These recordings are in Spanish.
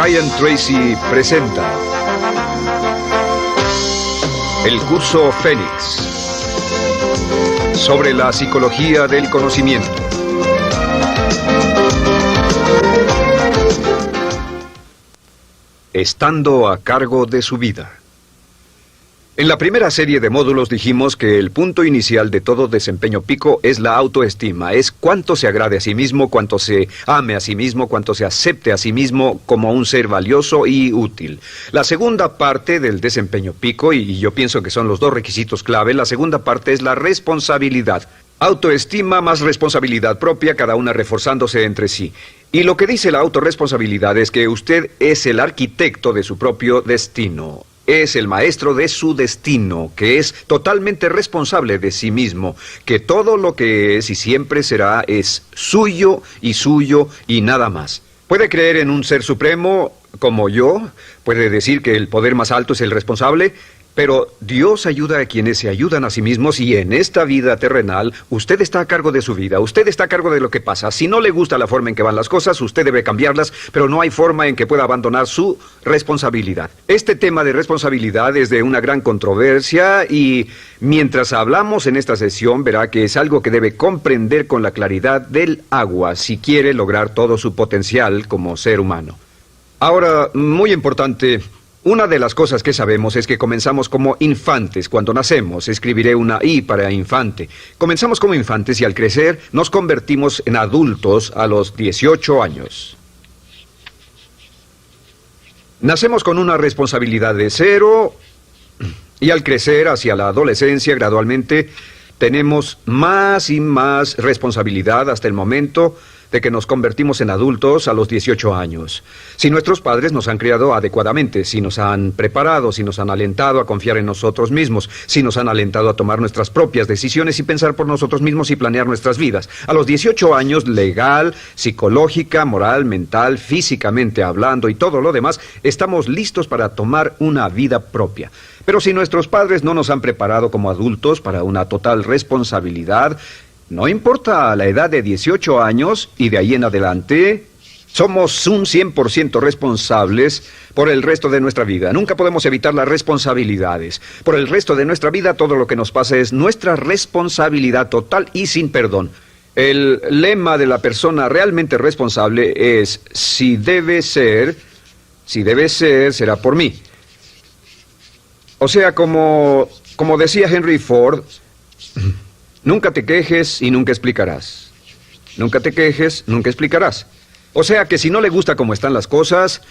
Brian Tracy presenta el curso Fénix sobre la psicología del conocimiento. Estando a cargo de su vida. En la primera serie de módulos dijimos que el punto inicial de todo desempeño pico es la autoestima, es cuánto se agrade a sí mismo, cuánto se ame a sí mismo, cuánto se acepte a sí mismo como un ser valioso y útil. La segunda parte del desempeño pico, y yo pienso que son los dos requisitos clave, la segunda parte es la responsabilidad. Autoestima más responsabilidad propia, cada una reforzándose entre sí. Y lo que dice la autorresponsabilidad es que usted es el arquitecto de su propio destino. Es el maestro de su destino, que es totalmente responsable de sí mismo, que todo lo que es y siempre será es suyo y nada más. Puede creer en un ser supremo como yo, puede decir que el poder más alto es el responsable, pero Dios ayuda a quienes se ayudan a sí mismos y en esta vida terrenal usted está a cargo de su vida, usted está a cargo de lo que pasa. Si no le gusta la forma en que van las cosas, usted debe cambiarlas, pero no hay forma en que pueda abandonar su responsabilidad. Este tema de responsabilidad es de una gran controversia y mientras hablamos en esta sesión verá que es algo que debe comprender con la claridad del agua si quiere lograr todo su potencial como ser humano. Ahora, muy importante, una de las cosas que sabemos es que comenzamos como infantes cuando nacemos. Escribiré una I para infante. Comenzamos como infantes y al crecer nos convertimos en adultos a los 18 años. Nacemos con una responsabilidad de 0 y al crecer hacia la adolescencia gradualmente tenemos más y más responsabilidad hasta el momento de que nos convertimos en adultos a los 18 años. Si nuestros padres nos han criado adecuadamente, si nos han preparado, si nos han alentado a confiar en nosotros mismos, si nos han alentado a tomar nuestras propias decisiones y pensar por nosotros mismos y planear nuestras vidas. A los 18 años, legal, psicológica, moral, mental, físicamente hablando y todo lo demás, estamos listos para tomar una vida propia. Pero si nuestros padres no nos han preparado como adultos para una total responsabilidad, no importa la edad de 18 años y de ahí en adelante, somos un 100% responsables por el resto de nuestra vida. Nunca podemos evitar las responsabilidades. Por el resto de nuestra vida, todo lo que nos pasa es nuestra responsabilidad total y sin perdón. El lema de la persona realmente responsable es, si debe ser, será por mí. O sea, como decía Henry Ford, nunca te quejes y nunca explicarás. Nunca te quejes, nunca explicarás. O sea que si no le gusta cómo están las cosas,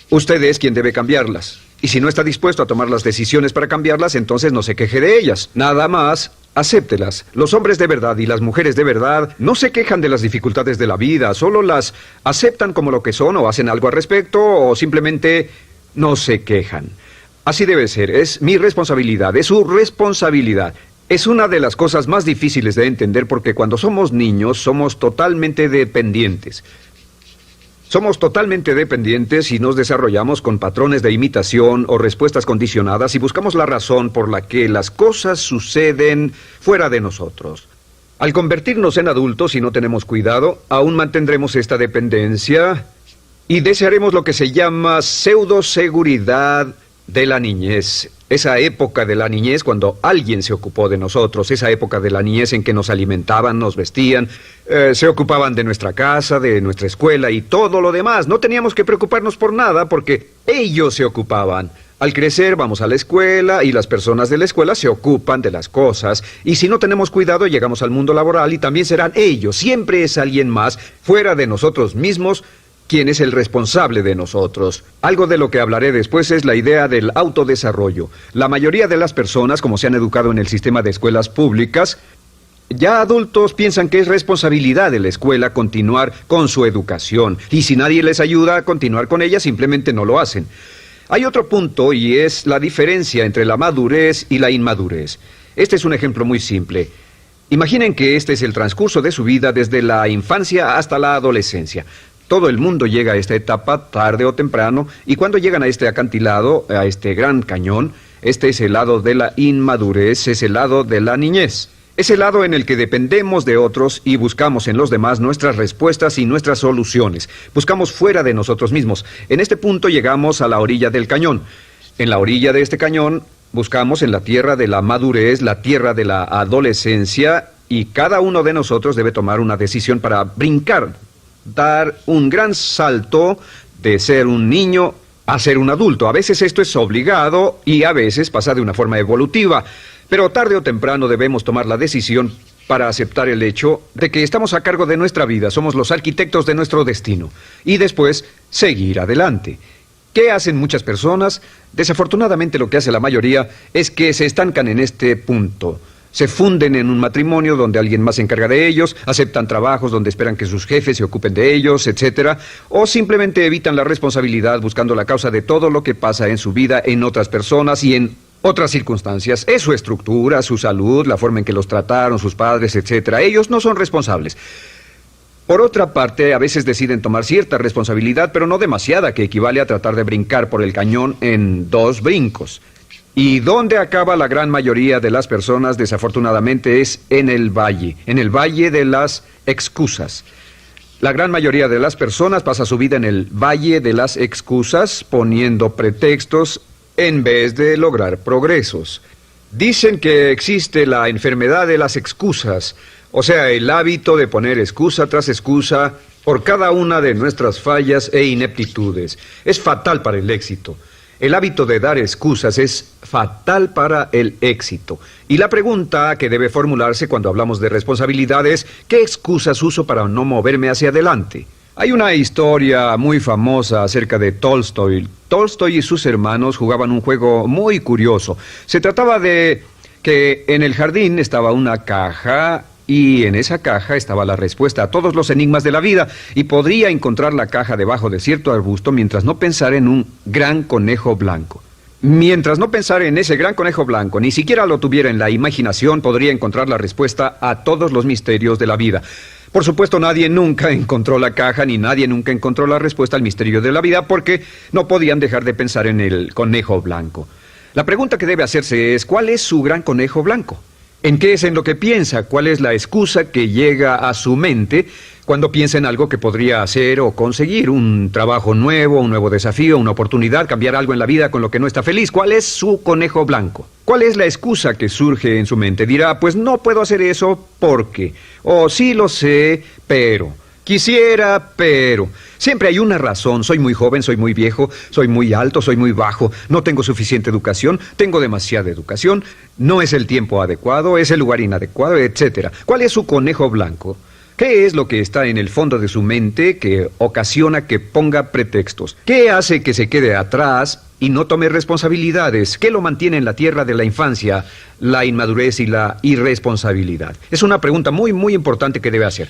usted es quien debe cambiarlas. Y si no está dispuesto a tomar las decisiones para cambiarlas, entonces no se queje de ellas. Nada más, acéptelas. Los hombres de verdad y las mujeres de verdad no se quejan de las dificultades de la vida, solo las aceptan como lo que son o hacen algo al respecto o simplemente no se quejan. Así debe ser, es mi responsabilidad, es su responsabilidad. Es una de las cosas más difíciles de entender porque cuando somos niños somos totalmente dependientes. Somos totalmente dependientes y nos desarrollamos con patrones de imitación o respuestas condicionadas y buscamos la razón por la que las cosas suceden fuera de nosotros. Al convertirnos en adultos, si no tenemos cuidado, aún mantendremos esta dependencia y desearemos lo que se llama pseudoseguridad de la niñez. Esa época de la niñez cuando alguien se ocupó de nosotros, esa época de la niñez en que nos alimentaban, nos vestían, se ocupaban de nuestra casa, de nuestra escuela y todo lo demás. No teníamos que preocuparnos por nada porque ellos se ocupaban. Al crecer vamos a la escuela y las personas de la escuela se ocupan de las cosas y si no tenemos cuidado llegamos al mundo laboral y también serán ellos. Siempre es alguien más fuera de nosotros mismos ¿quién es el responsable de nosotros? Algo de lo que hablaré después es la idea del autodesarrollo. La mayoría de las personas, como se han educado en el sistema de escuelas públicas, ya adultos piensan que es responsabilidad de la escuela continuar con su educación. Y si nadie les ayuda a continuar con ella, simplemente no lo hacen. Hay otro punto y es la diferencia entre la madurez y la inmadurez. Este es un ejemplo muy simple. Imaginen que este es el transcurso de su vida desde la infancia hasta la adolescencia. Todo el mundo llega a esta etapa tarde o temprano, y cuando llegan a este acantilado, a este gran cañón, este es el lado de la inmadurez, es el lado de la niñez. Es el lado en el que dependemos de otros y buscamos en los demás nuestras respuestas y nuestras soluciones. Buscamos fuera de nosotros mismos. En este punto llegamos a la orilla del cañón. En la orilla de este cañón buscamos en la tierra de la madurez, la tierra de la adolescencia, y cada uno de nosotros debe tomar una decisión para brincar, dar un gran salto de ser un niño a ser un adulto. A veces esto es obligado y a veces pasa de una forma evolutiva. Pero tarde o temprano debemos tomar la decisión para aceptar el hecho de que estamos a cargo de nuestra vida, somos los arquitectos de nuestro destino, y después seguir adelante. ¿Qué hacen muchas personas? Desafortunadamente lo que hace la mayoría es que se estancan en este punto. Se funden en un matrimonio donde alguien más se encarga de ellos, aceptan trabajos donde esperan que sus jefes se ocupen de ellos, etcétera, o simplemente evitan la responsabilidad buscando la causa de todo lo que pasa en su vida en otras personas y en otras circunstancias. Es su estructura, su salud, la forma en que los trataron sus padres, etcétera. Ellos no son responsables. Por otra parte, a veces deciden tomar cierta responsabilidad, pero no demasiada, que equivale a tratar de brincar por el cañón en 2 brincos. ¿Y dónde acaba la gran mayoría de las personas? Desafortunadamente es en el valle de las excusas. La gran mayoría de las personas pasa su vida en el valle de las excusas, poniendo pretextos en vez de lograr progresos. Dicen que existe la enfermedad de las excusas, o sea, el hábito de poner excusa tras excusa por cada una de nuestras fallas e ineptitudes. Es fatal para el éxito. El hábito de dar excusas es fatal para el éxito. Y la pregunta que debe formularse cuando hablamos de responsabilidad es: ¿qué excusas uso para no moverme hacia adelante? Hay una historia muy famosa acerca de Tolstoy. Tolstoy y sus hermanos jugaban un juego muy curioso. Se trataba de que en el jardín estaba una caja y en esa caja estaba la respuesta a todos los enigmas de la vida, y podría encontrar la caja debajo de cierto arbusto mientras no pensara en un gran conejo blanco. Mientras no pensara en ese gran conejo blanco, ni siquiera lo tuviera en la imaginación, podría encontrar la respuesta a todos los misterios de la vida. Por supuesto, nadie nunca encontró la caja, ni nadie nunca encontró la respuesta al misterio de la vida, porque no podían dejar de pensar en el conejo blanco. La pregunta que debe hacerse es: ¿cuál es su gran conejo blanco? ¿En qué es en lo que piensa? ¿Cuál es la excusa que llega a su mente cuando piensa en algo que podría hacer o conseguir? Un trabajo nuevo, un nuevo desafío, una oportunidad, cambiar algo en la vida con lo que no está feliz. ¿Cuál es su conejo blanco? ¿Cuál es la excusa que surge en su mente? Dirá: pues no puedo hacer eso porque, o sí lo sé, pero, quisiera, pero. Siempre hay una razón. Soy muy joven, soy muy viejo, soy muy alto, soy muy bajo, no tengo suficiente educación, tengo demasiada educación, no es el tiempo adecuado, es el lugar inadecuado, etcétera. ¿Cuál es su conejo blanco? ¿Qué es lo que está en el fondo de su mente que ocasiona que ponga pretextos? ¿Qué hace que se quede atrás y no tome responsabilidades? ¿Qué lo mantiene en la tierra de la infancia, la inmadurez y la irresponsabilidad? Es una pregunta muy, muy importante que debe hacer.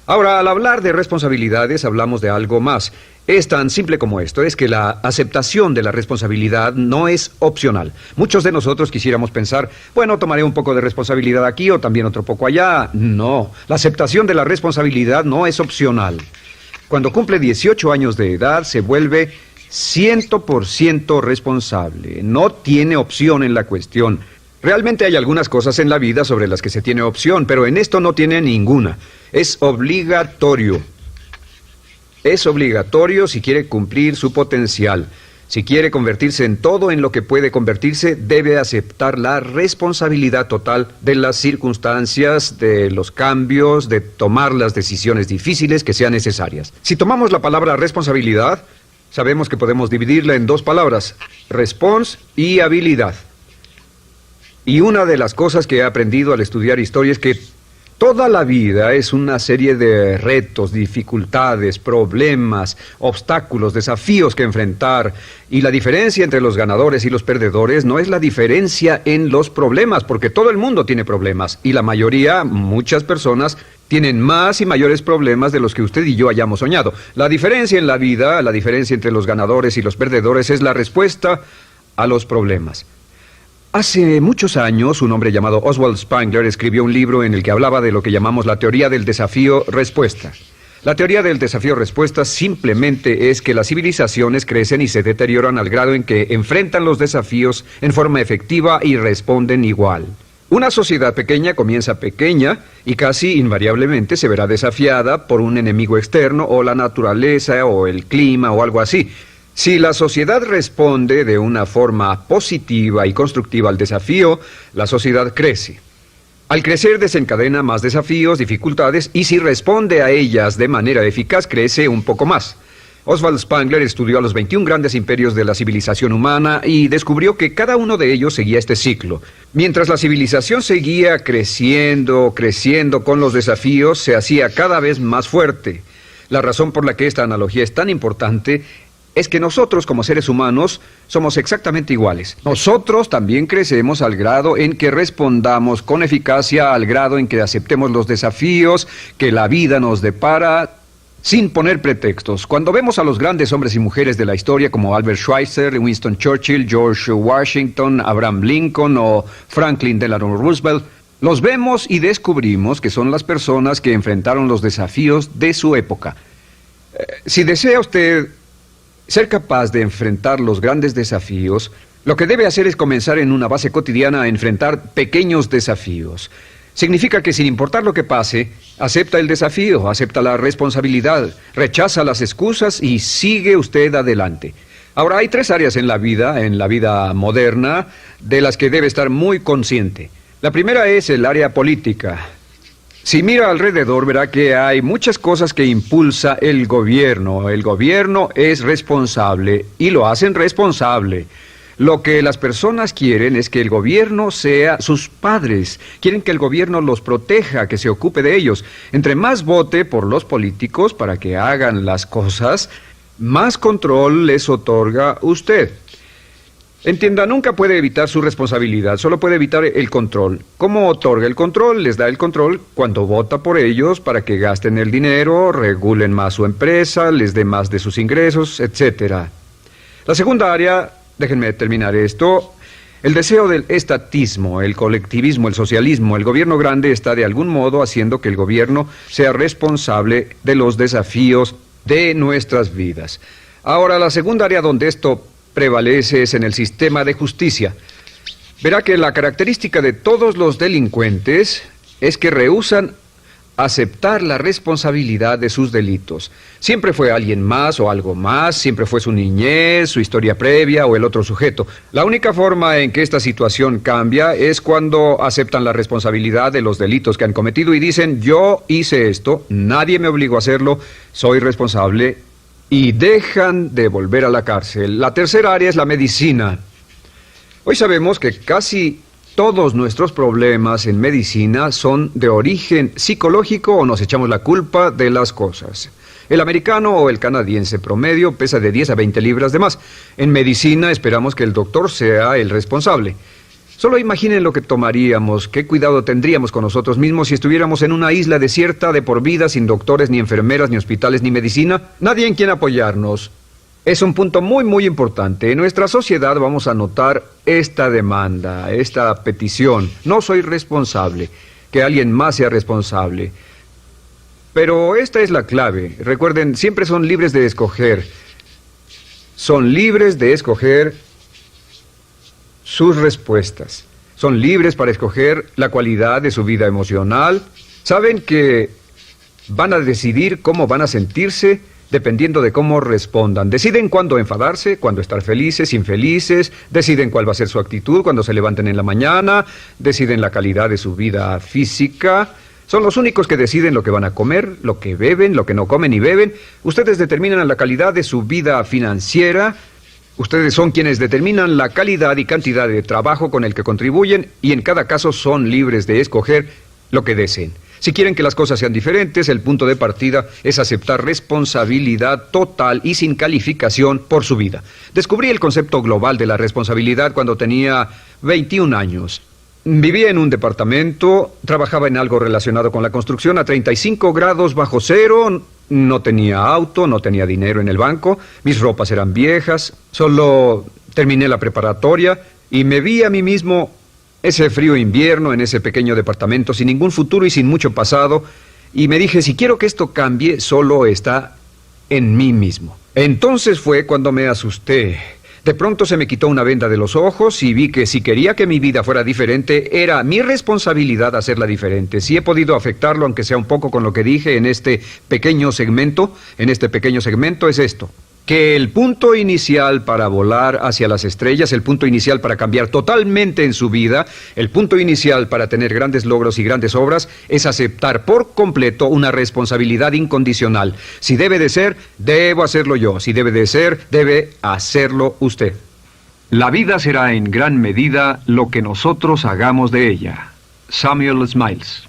Ahora, al hablar de responsabilidades, hablamos de algo más. Es tan simple como esto: es que la aceptación de la responsabilidad no es opcional. Muchos de nosotros quisiéramos pensar: bueno, tomaré un poco de responsabilidad aquí o también otro poco allá. No, la aceptación de la responsabilidad no es opcional. Cuando cumple 18 años de edad, se vuelve 100% responsable. No tiene opción en la cuestión. Realmente hay algunas cosas en la vida sobre las que se tiene opción, pero en esto no tiene ninguna. Es obligatorio. Es obligatorio si quiere cumplir su potencial. Si quiere convertirse en todo en lo que puede convertirse, debe aceptar la responsabilidad total de las circunstancias, de los cambios, de tomar las decisiones difíciles que sean necesarias. Si tomamos la palabra responsabilidad, sabemos que podemos dividirla en 2 palabras: respons y habilidad. Y una de las cosas que he aprendido al estudiar historia es que toda la vida es una serie de retos, dificultades, problemas, obstáculos, desafíos que enfrentar. Y la diferencia entre los ganadores y los perdedores no es la diferencia en los problemas, porque todo el mundo tiene problemas. Y la mayoría, muchas personas, tienen más y mayores problemas de los que usted y yo hayamos soñado. La diferencia en la vida, la diferencia entre los ganadores y los perdedores, es la respuesta a los problemas. Hace muchos años, un hombre llamado Oswald Spengler escribió un libro en el que hablaba de lo que llamamos la teoría del desafío-respuesta. La teoría del desafío-respuesta simplemente es que las civilizaciones crecen y se deterioran al grado en que enfrentan los desafíos en forma efectiva y responden igual. Una sociedad pequeña comienza pequeña y casi invariablemente se verá desafiada por un enemigo externo o la naturaleza o el clima o algo así. Si la sociedad responde de una forma positiva y constructiva al desafío, la sociedad crece. Al crecer desencadena más desafíos, dificultades, y si responde a ellas de manera eficaz, crece un poco más. Oswald Spengler estudió a los 21 grandes imperios de la civilización humana y descubrió que cada uno de ellos seguía este ciclo. Mientras la civilización seguía creciendo con los desafíos, se hacía cada vez más fuerte. La razón por la que esta analogía es tan importante es que nosotros, como seres humanos, somos exactamente iguales. Nosotros también crecemos al grado en que respondamos con eficacia, al grado en que aceptemos los desafíos que la vida nos depara, sin poner pretextos. Cuando vemos a los grandes hombres y mujeres de la historia como Albert Schweitzer, Winston Churchill, George Washington, Abraham Lincoln o Franklin Delano Roosevelt, los vemos y descubrimos que son las personas que enfrentaron los desafíos de su época. Si desea usted ser capaz de enfrentar los grandes desafíos, lo que debe hacer es comenzar en una base cotidiana a enfrentar pequeños desafíos. Significa que sin importar lo que pase, acepta el desafío, acepta la responsabilidad, rechaza las excusas y sigue usted adelante. Ahora, hay 3 áreas en la vida moderna, de las que debe estar muy consciente. La primera es el área política. Si mira alrededor, verá que hay muchas cosas que impulsa el gobierno. El gobierno es responsable y lo hacen responsable. Lo que las personas quieren es que el gobierno sea sus padres. Quieren que el gobierno los proteja, que se ocupe de ellos. Entre más vote por los políticos para que hagan las cosas, más control les otorga usted. Entienda, nunca puede evitar su responsabilidad, solo puede evitar el control. ¿Cómo otorga el control? Les da el control cuando vota por ellos para que gasten el dinero, regulen más su empresa, les dé más de sus ingresos, etc. La segunda área, déjenme terminar esto, el deseo del estatismo, el colectivismo, el socialismo. El gobierno grande está de algún modo haciendo que el gobierno sea responsable de los desafíos de nuestras vidas. Ahora, la segunda área donde esto prevalece es en el sistema de justicia. Verá que la característica de todos los delincuentes es que rehúsan aceptar la responsabilidad de sus delitos. Siempre fue alguien más o algo más, siempre fue su niñez, su historia previa o el otro sujeto. La única forma en que esta situación cambia es cuando aceptan la responsabilidad de los delitos que han cometido y dicen: yo hice esto, nadie me obligó a hacerlo, soy responsable, y dejan de volver a la cárcel. La tercera área es la medicina. Hoy sabemos que casi todos nuestros problemas en medicina son de origen psicológico o nos echamos la culpa de las cosas. El americano o el canadiense promedio pesa de 10 a 20 libras de más. En medicina esperamos que el doctor sea el responsable. Solo imaginen lo que tomaríamos, qué cuidado tendríamos con nosotros mismos si estuviéramos en una isla desierta de por vida, sin doctores, ni enfermeras, ni hospitales, ni medicina. Nadie en quien apoyarnos. Es un punto muy, muy importante. En nuestra sociedad vamos a notar esta demanda, esta petición. No soy responsable, que alguien más sea responsable. Pero esta es la clave. Recuerden, siempre son libres de escoger. Son libres de escoger sus respuestas. Son libres para escoger la cualidad de su vida emocional. Saben que van a decidir cómo van a sentirse dependiendo de cómo respondan. Deciden cuándo enfadarse, cuándo estar felices, infelices, deciden cuál va a ser su actitud cuando se levanten en la mañana, deciden la calidad de su vida física. Son los únicos que deciden lo que van a comer, lo que beben, lo que no comen ni beben. Ustedes determinan la calidad de su vida financiera. Ustedes son quienes determinan la calidad y cantidad de trabajo con el que contribuyen y en cada caso son libres de escoger lo que deseen. Si quieren que las cosas sean diferentes, el punto de partida es aceptar responsabilidad total y sin calificación por su vida. Descubrí el concepto global de la responsabilidad cuando tenía 21 años. Vivía en un departamento, trabajaba en algo relacionado con la construcción a 35 grados bajo cero, no tenía auto, no tenía dinero en el banco, mis ropas eran viejas, solo terminé la preparatoria y me vi a mí mismo ese frío invierno en ese pequeño departamento sin ningún futuro y sin mucho pasado, y me dije, si quiero que esto cambie, solo está en mí mismo. Entonces fue cuando me asusté. De pronto se me quitó una venda de los ojos y vi que si quería que mi vida fuera diferente, era mi responsabilidad hacerla diferente. Si he podido afectarlo, aunque sea un poco con lo que dije en este pequeño segmento, es esto. Que el punto inicial para volar hacia las estrellas, el punto inicial para cambiar totalmente en su vida, el punto inicial para tener grandes logros y grandes obras, es aceptar por completo una responsabilidad incondicional. Si debe de ser, debo hacerlo yo. Si debe de ser, debe hacerlo usted. La vida será en gran medida lo que nosotros hagamos de ella. Samuel Smiles.